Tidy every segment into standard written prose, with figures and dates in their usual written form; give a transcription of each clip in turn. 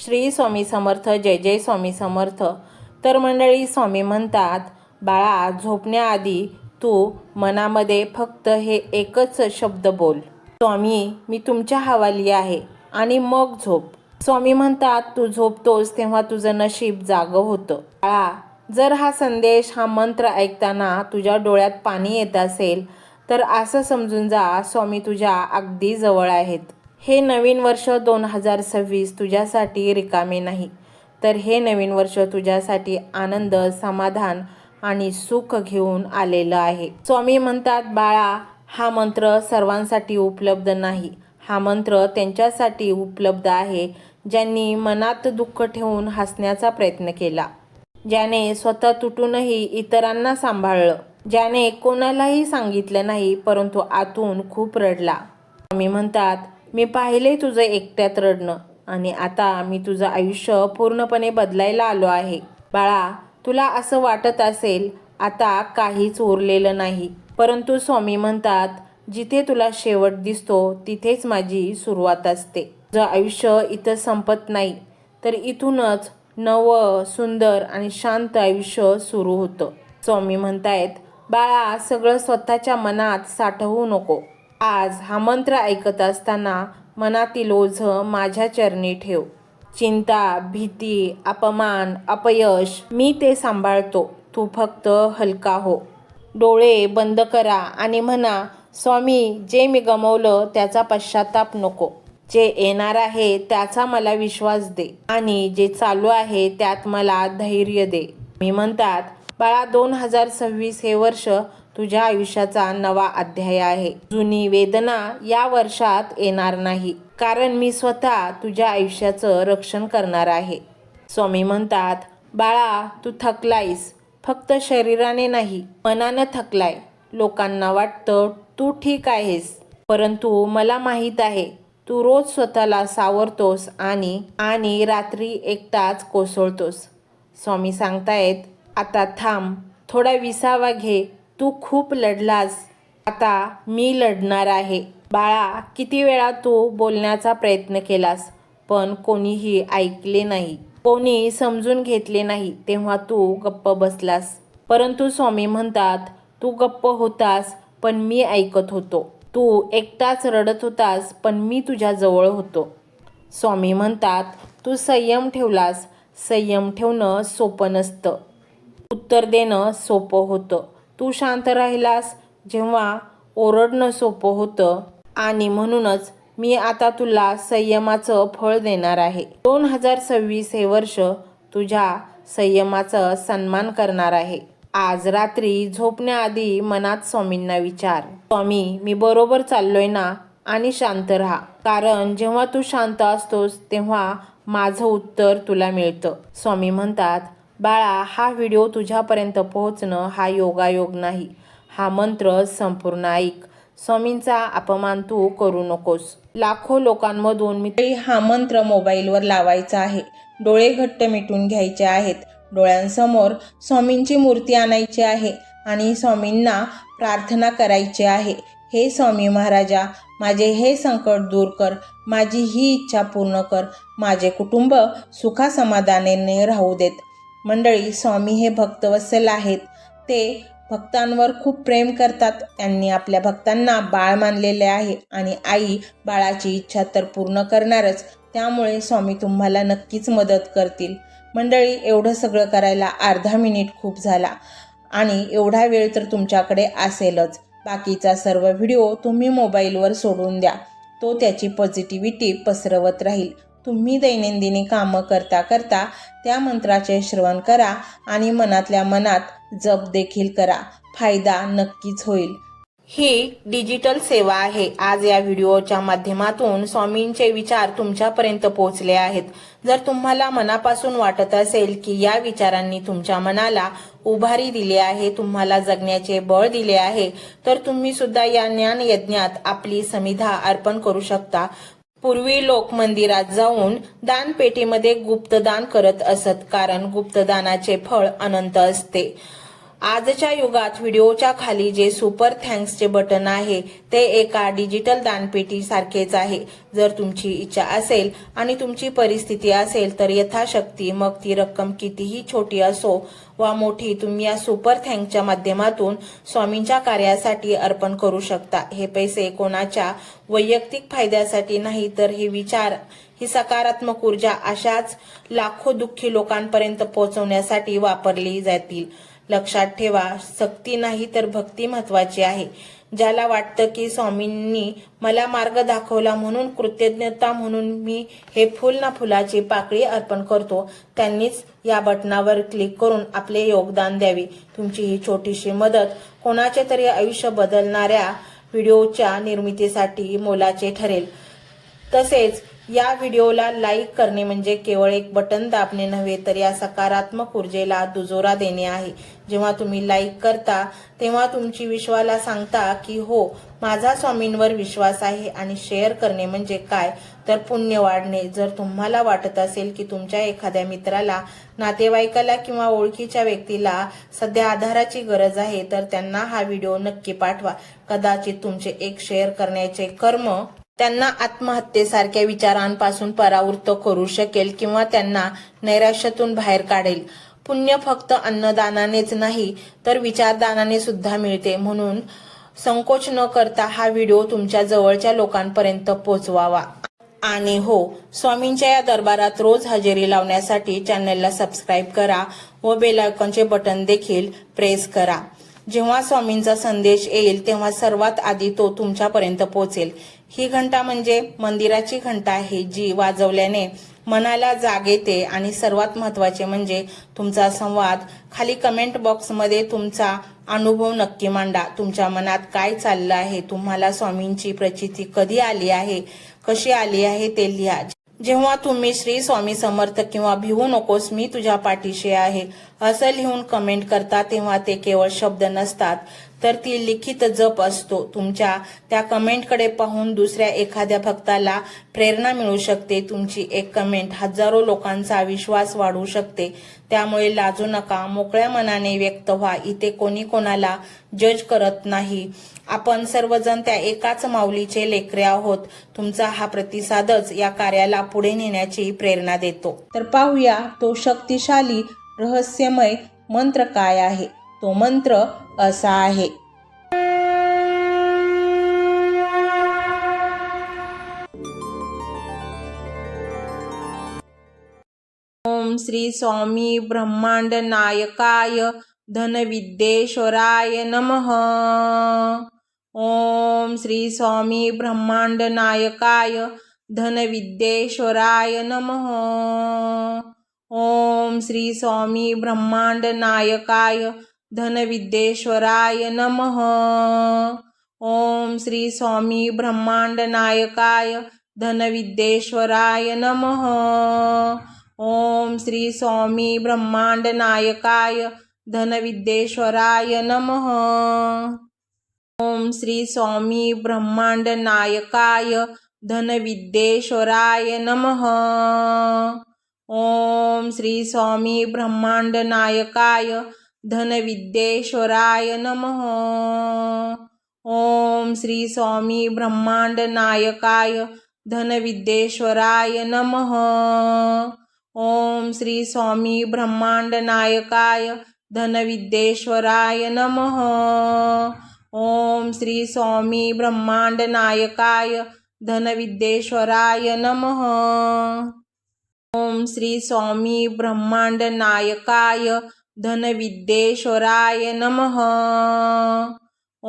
श्री स्वामी समर्थ. जय जय स्वामी समर्थ. तर मंडळी, स्वामी म्हणतात, बाळा, झोपण्याआधी तू मनामध्ये फक्त हे एकच शब्द बोल, स्वामी मी तुमच्या हवाली आहे, आणि मग झोप. स्वामी म्हणतात, तू झोपतोस तेव्हा तुझं नशीब जागं होतं. बाळा, जर हा संदेश, हा मंत्र ऐकताना तुझ्या डोळ्यात पाणी येत असेल तर असं समजून जा, स्वामी तुझ्या अगदी जवळ आहेत. हे नवीन वर्ष 2026 तुझ्यासाठी रिकामे नाही, तर हे नवीन वर्ष तुझ्यासाठी आनंद, समाधान आणि सुख घेऊन आलेलं आहे. स्वामी म्हणतात, बाळा, हा मंत्र सर्वांसाठी उपलब्ध नाही. हा मंत्र त्यांच्यासाठी उपलब्ध आहे ज्यांनी मनात दुःख ठेवून हसण्याचा प्रयत्न केला, ज्याने स्वतः तुटूनही इतरांना सांभाळलं, ज्याने कोणालाही सांगितलं नाही परंतु आतून खूप रडला. स्वामी म्हणतात, मी पाहिले तुझं एकट्यात रडणं, आणि आता मी तुझं आयुष्य पूर्णपणे बदलायला आलो आहे. बाळा, तुला असं वाटत असेल आता काहीच उरलेलं नाही, परंतु स्वामी म्हणतात, जिथे तुला शेवट दिसतो तिथेच माझी सुरुवात असते. तुझं आयुष्य इथं संपत नाही, तर इथूनच नवं, सुंदर आणि शांत आयुष्य सुरू होतं. स्वामी म्हणतायत, बाळा, सगळं स्वतःच्या मनात साठवू नको. आज हा मंत्र ऐकत असताना मनातील ओझं माझ्या चरणी ठेव. चिंता, भीती, अपमान, अपयश मी ते सांभाळतो, तू फक्त हलका हो. डोळे बंद करा आणि म्हणा, स्वामी, जे मी गमावलं त्याचा पश्चाताप नको, जे येणार आहे त्याचा मला विश्वास दे, आणि जे चालू आहे त्यात मला धैर्य दे. मी म्हणतात, बाळा, 2026 हे वर्ष तुझ्या आयुष्याचा नवा अध्याय आहे. जुनी वेदना या वर्षात येणार नाही, कारण मी स्वतः तुझ्या आयुष्याचं रक्षण करणार आहे. स्वामी म्हणतात, बाळा, तू थकलायस, फक्त शरीराने नाही, मनानं थकलाय. लोकांना वाटतं तू ठीक आहेस, परंतु मला माहीत आहे तू रोज स्वतःला सावरतोस आणि रात्री एकटाच कोसळतोस. स्वामी सांगतायत, आता थांब, थोडा विसावा घे. तू खूप लढलास, आता मी लढणार आहे. बाळा, किती वेळा तू बोलण्याचा प्रयत्न केलास, पण कोणीही ऐकले नाही, कोणी समजून घेतले नाही, तेव्हा तू गप्प बसलास. परंतु स्वामी म्हणतात, तू गप्प होतास पण मी ऐकत होतो. तू एकटाच रडत होतास पण मी तुझ्या जवळ होतो. स्वामी म्हणतात, तू संयम ठेवलास. संयम ठेवणं सोपं नसतं, उत्तर देणं सोपं होतं. तू शांत राहिलास जेव्हा ओरडणं सोपं होतं, आणि म्हणूनच मी आता तुला संयमाचं फळ देणार आहे. 2026 हे वर्ष तुझ्या संयमाचा सन्मान करणार आहे. आज रात्री झोपण्याआधी मनात स्वामींना विचार, स्वामी, मी बरोबर चाललोय ना, आणि शांत राहा, कारण जेव्हा तू शांत असतोस तेव्हा माझं उत्तर तुला मिळतं. स्वामी म्हणतात, बाळा, हा व्हिडिओ तुझ्यापर्यंत पोहोचणं हा योगायोग नाही, हा मंत्र संपूर्ण ऐक. स्वामींचा अपमान तू करू नकोस. लाखो लोकांमधून मी हा मंत्र मोबाईलवर लावायचा आहे. डोळे घट्ट मिटून घ्यायचे आहेत. डोळ्यांसमोर स्वामींची मूर्ती आणायची आहे आणि स्वामींना प्रार्थना करायची आहे. हे स्वामी महाराजा, माझे हे संकट दूर कर, माझी ही इच्छा पूर्ण कर, माझे कुटुंब सुखासमाधानाने राहू देत. मंडळी, स्वामी हे भक्तवत्सल आहेत. ते भक्तांवर खूप प्रेम करतात. त्यांनी आपल्या भक्तांना बाळ मानलेले आहे, आणि आई बाळाची इच्छा तर पूर्ण करणारच. त्यामुळे स्वामी तुम्हाला नक्कीच मदत करतील. मंडळी, एवढं सगळं करायला अर्धा मिनिट खूप झाला, आणि एवढा वेळ तर तुमच्याकडे असेलच. बाकीचा सर्व व्हिडिओ तुम्ही मोबाईलवर सोडून द्या, तो त्याची पॉझिटिव्हिटी पसरवत राहील. तुम्ही दैनंदिनी कामं करता करता त्या मंत्राचे श्रवण करा आणि मनातल्या मनात जप देखील करा. फायदा नक्कीच होईल. ही डिजिटल सेवा आहे. आज या व्हिडिओच्या माध्यमातून स्वामींचे विचार तुमच्यापर्यंत पोहोचले आहेत. जर तुम्हाला मनापासून वाटत असेल की या विचारांनी तुमच्या मनाला उभारी दिली आहे, तुम्हाला जगण्याचे बळ दिले आहे, तर तुम्ही सुद्धा या ज्ञान यज्ञात आपली समिधा अर्पण करू शकता. पूर्वी लोक मंदिरात जाऊन दानपेटीमध्ये गुप्तदान करत असत, कारण गुप्तदानाचे फळ अनंत असते. आजच्या युगात व्हिडिओच्या खाली जे सुपर थँक्सचे बटन आहे ते एका डिजिटल दानपेटी सारखेच आहे. जर तुमची इच्छा असेल आणि तुमची परिस्थिती असेल तर यथाशक्ती, मग ती रक्कम कितीही छोटी असो वा मोठी, तुम्ही या सुपर थँक्सच्या माध्यमातून स्वामींच्या कार्यासाठी अर्पण करू शकता. हे पैसे कोणाच्या वैयक्तिक फायद्यासाठी नाही, तर हे विचार, ही सकारात्मक ऊर्जा अशाच लाखो दुःखी लोकांपर्यंत पोहोचवण्यासाठी वापरली जातील. लक्षात ठेवा, सक्ती नाही तर भक्ती महत्वाची आहे. ज्याला वाटतं की स्वामींनी मला मार्ग दाखवला म्हणून कृतज्ञता म्हणून मी हे फुल ना फुलाची पाकळी अर्पण करतो, त्यांनीच या बटनावर क्लिक करून आपले योगदान द्यावे. तुमची ही छोटीशी मदत कोणाचे तरी आयुष्य बदलणाऱ्या व्हिडिओच्या निर्मितीसाठी मोलाचे ठरेल. तसेच या व्हिडिओला लाईक करणे म्हणजे केवळ एक बटन दाबणे नव्हे, तर या सकारात्मक ऊर्जेला दुजोरा देणे आहे. जेव्हा तुम्ही लाईक करता तेव्हा तुमची विश्वाला सांगता की हो, माझा स्वामींवर विश्वास आहे. आणि शेअर करणे म्हणजे काय, तर पुण्य वाढणे. जर तुम्हाला वाटत असेल की तुमच्या एखाद्या मित्राला, नातेवाईकाला किंवा ओळखीच्या व्यक्तीला सध्या आधाराची गरज आहे, तर त्यांना हा व्हिडिओ नक्की पाठवा. कदाचित तुमचे एक शेअर करण्याचे कर्म त्यांना आत्महत्येसारख्या विचारांपासून परावृत्त करू शकेल किंवा त्यांना नैराश्यातून बाहेर काढेल. पुण्य फक्त अन्नदानानेच नाही तर विचारदानाने सुद्धा मिळते. म्हणून संकोच न करता हा व्हिडिओ तुमच्या जवळच्या लोकांपर्यंत पोहोचवावा. आणि हो, स्वामींच्या या दरबारात रोज हजेरी लावण्यासाठी चॅनलला सबस्क्राईब करा व बेल आयकॉनचे बटन देखील प्रेस करा. जेव्हा स्वामींचा संदेश येईल तेव्हा सर्वात आधी तो तुमच्यापर्यंत पोहोचेल. ही घंटा म्हणजे मंदिराची घंटा आहे, जी वाजवल्याने मनाला जाग येते. आणि सर्वात महत्त्वाचे म्हणजे तुमचा संवाद. खाली कमेंट बॉक्समध्ये तुमचा अनुभव नक्की मांडा. तुमच्या मनात काय चाललं आहे, तुम्हाला स्वामींची प्रचिती कधी आली आहे, कशी आली आहे ते लिहा. जेव्हा तुम्ही श्री स्वामी समर्थ किंवा भिवू नकोस मी तुझ्या पाठीशी आहे असं लिहून कमेंट करता, तेव्हा ते केवळ शब्द नसतात, तर ती लिखित जप असतो. तुमच्या त्या कमेंटकडे पाहून दुसऱ्या एखाद्या भक्ताला प्रेरणा मिळू शकते. तुमची एक कमेंट हजारो लोकांचा विश्वास वाढवू शकते. त्यामुळे लाजू नका, मोकळ्या मनाने व्यक्त व्हा. इथे कोणी कोणाला जज करत नाही. आपण सर्वजण त्या एकाच माऊलीचे लेकरे आहोत. तुमचा हा प्रतिसादच या कार्याला पुढे नेण्याची प्रेरणा देतो. तर पाहूया तो शक्तिशाली रहस्यमय मंत्र काय आहे. तो मंत्र असा आहे. ओम श्री स्वामी ब्रह्मांड नायकाय धनविद्येश्वराय नमः. ओम श्री स्वामी ब्रह्मांड नायकाय धनविद्येश्वराय नमः. ओम श्री स्वामी ब्रह्मांड नायकाय धनविद्येश्वराय नमः. ओम श्री स्वामी ब्रह्मांड नायकाय धनविद्येश्वराय नमः. ओम श्री स्वामी ब्रह्मांड नायकाय धनविद्येश्वराय नमः. ओम श्री स्वामी ब्रह्मांड नायकाय धनविद्येश्वराय नमः. ओम श्री स्वामी ब्रह्मांड नायकाय धनविद्येश्वराय नमः. ओम श्री स्वामी ब्रह्मांड नायकाय धनविद्येश्वराय नमः. ओम श्री स्वामी ब्रह्मांड नायकाय धनविद्येश्वराय नमः. ओम श्री स्वामी ब्रह्मांड नायकाय धनविद्येश्वराय नमः. ओम श्री स्वामी ब्रह्मांड नायकाय धनविद्येश्वराय नमः.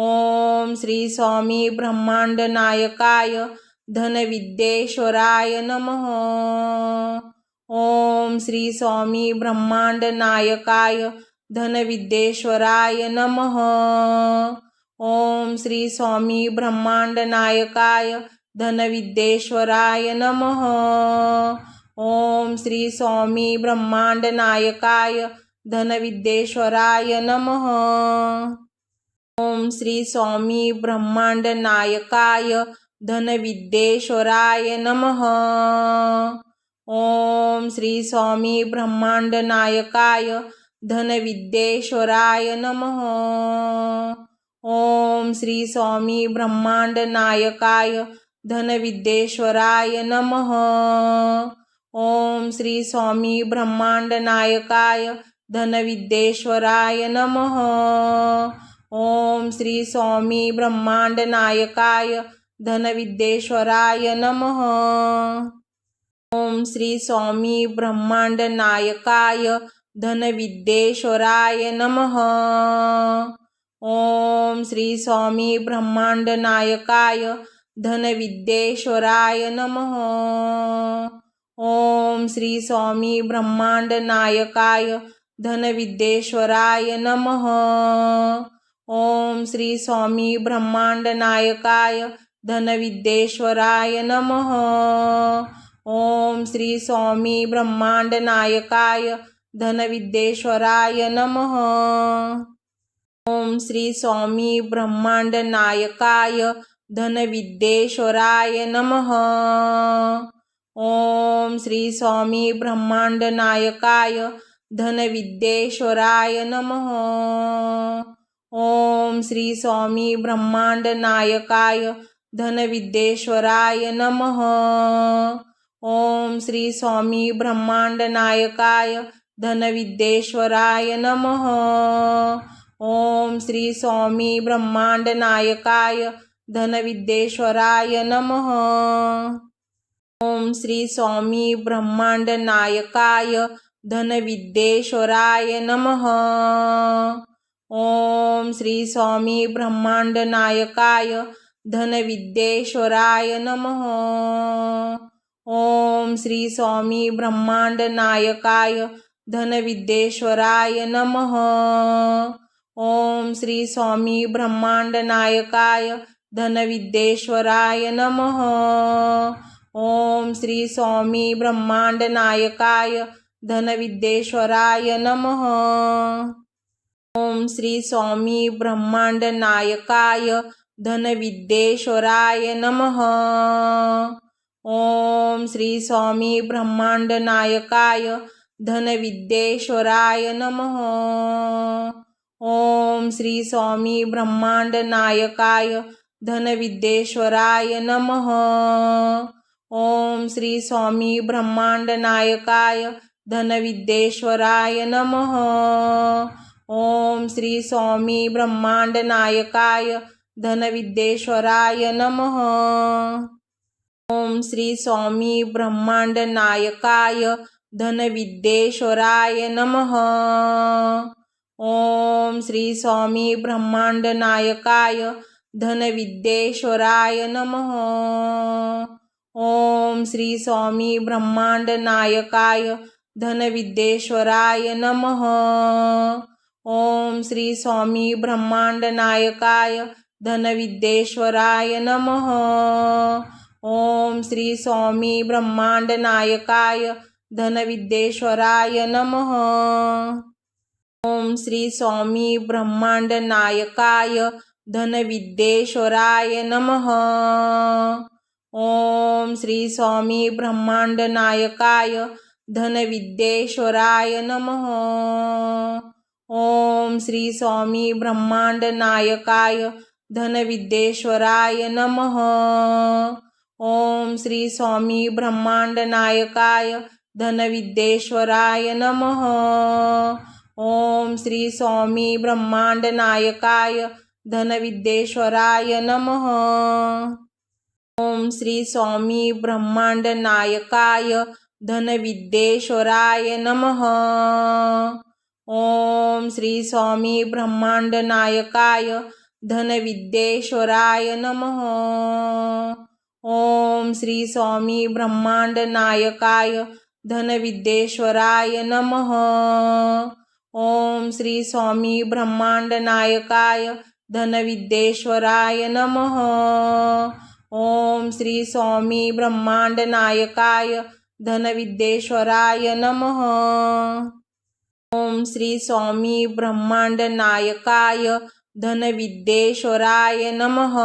ओम श्री स्वामी ब्रह्मांड नायकाय धनविद्येश्वराय नमः. ओम श्री स्वामी ब्रह्मांड नायकाय धनविद्येश्वराय नमः. ओम श्री स्वामी ब्रह्मांड नायकाय धनविद्येश्वराय नमः. ओम श्री स्वामी ब्रह्मांड नायकाय धनविद्येश्वराय नमः. ओम श्री स्वामी ब्रह्मांड नायकाय धनविद्येश्वराय नमः. ओम श्री स्वामी ब्रह्मांड नायकाय धनविद्येश्वराय नमः। ओम श्री स्वामी ब्रह्मांड नायकाय धनविद्येश्वराय नमः। ओम श्री स्वामी ब्रह्मांड नायकाय धनविद्येश्वराय नमः। ओम श्री स्वामी ब्रह्मांड नायकाय धनविद्येश्वराय नमः। ओम श्री स्वामी ब्रह्मांड नायकाय धनविद्येश्वराय नमः। ओम श्री स्वामी ब्रह्मांड नायकाय धनविद्येश्वराय नमः। ओम श्री स्वामी ब्रह्मांड नायकाय धनविद्येश्वराय नमः। ओम श्री स्वामी ब्रह्मांड नायकाय धनविद्येश्वराय नमः। ओम श्री स्वामी ब्रह्मांड नायकाय धनविद्येश्वराय नमः। ओम श्री स्वामी ब्रह्मांड नायकाय धनविद्येश्वराय नमः। ओम श्री स्वामी ब्रह्मांड नायकाय धनविद्येश्वराय नमः। ओम श्री स्वामी ब्रह्मांड नायकाय धनविद्येश्वराय नमः। ओम श्री स्वामी ब्रह्मांड नायकाय धनविद्येश्वराय नमः। ओम श्री स्वामी ब्रह्मांड नायकाय धनविद्येश्वराय नमः। ओम श्री स्वामी ब्रह्मांड नायकाय धनविद्येश्वराय नमः। ओम श्री स्वामी ब्रह्मांड नायकाय धनविद्येश्वराय नमः। ओम श्री स्वामी ब्रह्मांड नायकाय धनविद्येश्वराय नमः। ओम श्री स्वामी ब्रह्मांड नायकाय धनविद्येश्वराय नमः। ओम श्री स्वामी ब्रह्मांड नायकाय धनविद्येश्वराय नमः। ओम श्री स्वामी ब्रह्मांड नायकाय धनविद्येश्वराय नमः। ओम श्री स्वामी ब्रह्मांड नायकाय धनविद्येश्वराय नमः। ओम श्री स्वामी ब्रह्मांड नायकाय धनविद्येश्वराय नमः। ओम श्री स्वामी ब्रह्मांड नायकाय धनविद्येश्वराय नमः। ओम श्री स्वामी ब्रह्मांड नायकाय धनविद्येश्वराय नमः। ओम श्री स्वामी ब्रह्मांड नायकाय धनविद्येश्वराय नमः। ओम श्री स्वामी ब्रह्मांड नायकाय धनविद्येश्वराय नमः। ओम श्री स्वामी ब्रह्मांड नायकाय धनविद्येश्वराय नमः। ओम श्री स्वामी ब्रह्मांड नायकाय धनविद्येश्वराय नमः। ओम श्री स्वामी ब्रह्मांड नायकाय धनविद्येश्वराय नमः। ओम श्री स्वामी ब्रह्मांड नायकाय धनविद्येश्वराय नमः। ओम श्री स्वामी ब्रह्मांड नायकाय धनविद्येश्वराय नमः। ओम श्री स्वामी ब्रह्मांड नायकाय धनविद्येश्वराय नमः। ओम श्री स्वामी ब्रह्मांड नायकाय धनविद्येश्वराय नमः। ओम श्री स्वामी ब्रह्मांड नायकाय धनविद्येश्वराय नमः। ओम श्री स्वामी ब्रह्मांड नायकाय धनविद्येश्वराय नमः। ओम श्री स्वामी ब्रह्मांड नायकाय धनविद्येश्वराय नमः। ओम श्री स्वामी ब्रह्मांड नायकाय धनविद्येश्वराय नमः। ओम श्री स्वामी ब्रह्मांड नायकाय धनविद्येश्वराय नमः। ओम श्री स्वामी ब्रह्मांड नायकाय धनविद्येश्वराय नमः। ओम श्री स्वामी ब्रह्मांड नायकाय धनविद्येश्वराय नमः।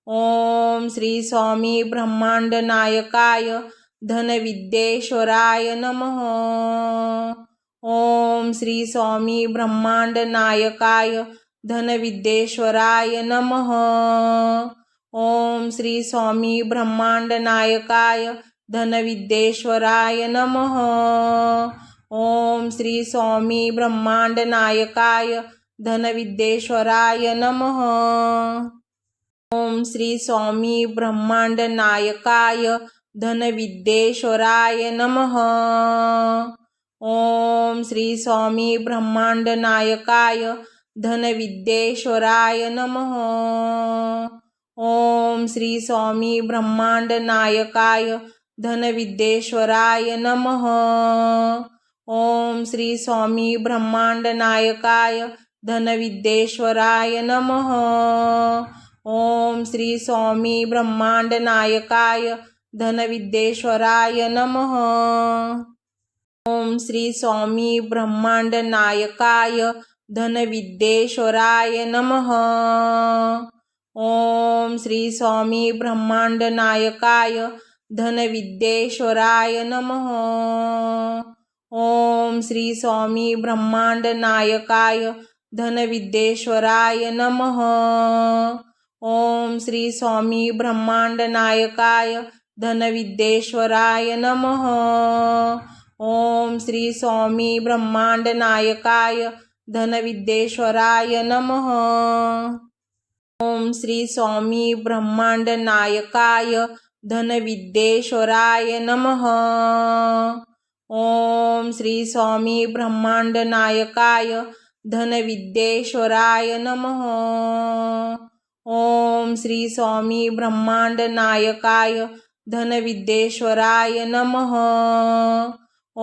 ओम श्री स्वामी ब्रह्मांड नायकाय धनविद्येश्वराय नमः। ओम श्री स्वामी ब्रह्मांड नायकाय धनविद्येश्वराय नमः। ओम श्री स्वामी ब्रह्मांड नायकाय धनविद्येश्वराय नमः। ओम श्री स्वामी ब्रह्मांड नायकाय धनविद्येश्वराय नमः। ओम श्री स्वामी ब्रह्मांड नायकाय धनविद्येश्वराय नमः। ओम श्री स्वामी ब्रह्मांड नायकाय धनविद्येश्वराय नमः। ओम श्री स्वामी ब्रह्मांड नायकाय धनविद्येश्वराय नमः। ओम श्री स्वामी ब्रह्मांड नायकाय धनविद्येश्वराय नमः। ओम श्री स्वामी ब्रह्मांड नायकाय धनविद्येश्वराय नमः। ओम श्री स्वामी ब्रह्मांड नायकाय धनविद्येश्वराय नमः। ओम श्री स्वामी ब्रह्मांड नायकाय धनविद्येश्वराय नमः। ओम श्री स्वामी ब्रह्मांड नायकाय धनविद्येश्वराय नमः। ओम श्री स्वामी ब्रह्मांड नायकाय धनविद्येश्वराय नमः। ओम श्री स्वामी ब्रह्मांड नायकाय धनविद्येश्वराय नमः। ओम श्री स्वामी ब्रह्मांड नायकाय धनविद्येश्वराय नमः। ओम श्री स्वामी ब्रह्मांड नायकाय धनविद्येश्वराय नमः। ओम श्री स्वामी ब्रह्मांड नायकाय धनविद्येश्वराय नमः।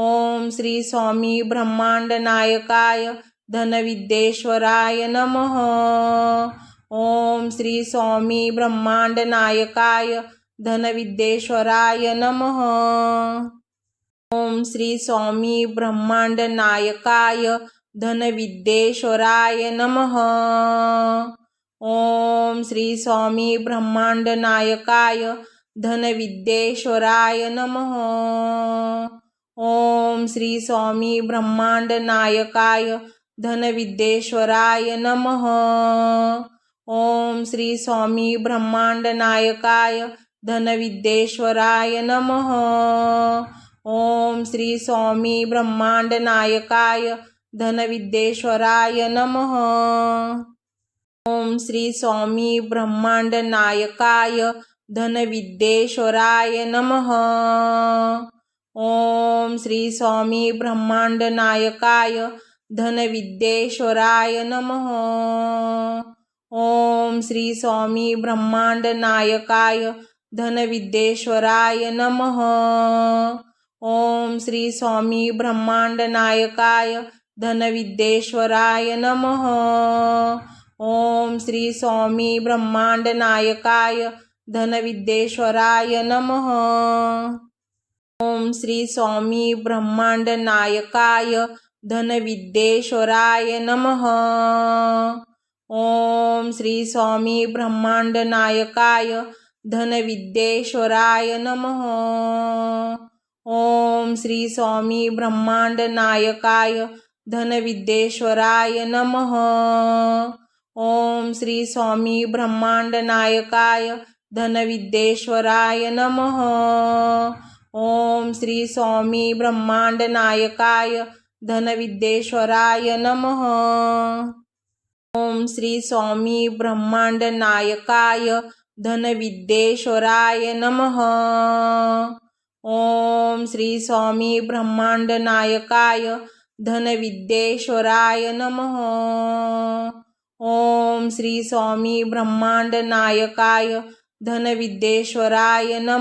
ओम श्री स्वामी ब्रह्मांड नायकाय धनविद्येश्वराय नमः। ओम श्री स्वामी ब्रह्मांड नायकाय धनविद्येश्वराय नमः। ओम श्री स्वामी ब्रह्मांड नायकाय धनविद्येश्वराय नमः। ओम श्री स्वामी ब्रह्मांड नायकाय धनविद्येश्वराय नमः। ओम श्री स्वामी ब्रह्मांड नायकाय धनविद्येश्वराय नमः। ओम श्री स्वामी ब्रह्मांड नायकाय धनविद्येश्वराय नमः। ओम श्री स्वामी ब्रह्मांड नायकाय धनविद्येश्वराय नमः। ओम श्री स्वामी ब्रह्मांड नायकाय धनविद्येश्वराय नमः। ओम श्री स्वामी ब्रह्मांड नायकाय धनविद्येश्वराय नमः। ओम श्री स्वामी ब्रह्मांड नायकाय धनविद्येश्वराय नमः। ओम श्री स्वामी ब्रह्मांड नायकाय धनविद्येश्वराय नमः। ओम श्री स्वामी ब्रह्मांड नायकाय धनविद्येश्वराय नमः। ओम श्री स्वामी ब्रह्मांड नायकाय धनविद्येश्वराय नमः। ओम श्री स्वामी ब्रह्मांड नायकाय धनविद्येश्वराय नमः। ओम श्री स्वामी ब्रह्मांड नायकाय धनविद्येश्वराय नमः। ओम श्री स्वामी ब्रह्मांड नायकाय धनविद्येश्वराय नमः। ओम श्री स्वामी ब्रह्मांड नायकाय धनविद्येश्वराय नमः। ओम श्री स्वामी ब्रह्मांड नायकाय धनविद्येश्वराय नमः। ओम श्री स्वामी ब्रह्मांड नायकाय धनविद्येश्वराय नमः। ओम श्री स्वामी ब्रह्मांड नायकाय धनविद्येश्वराय नमः।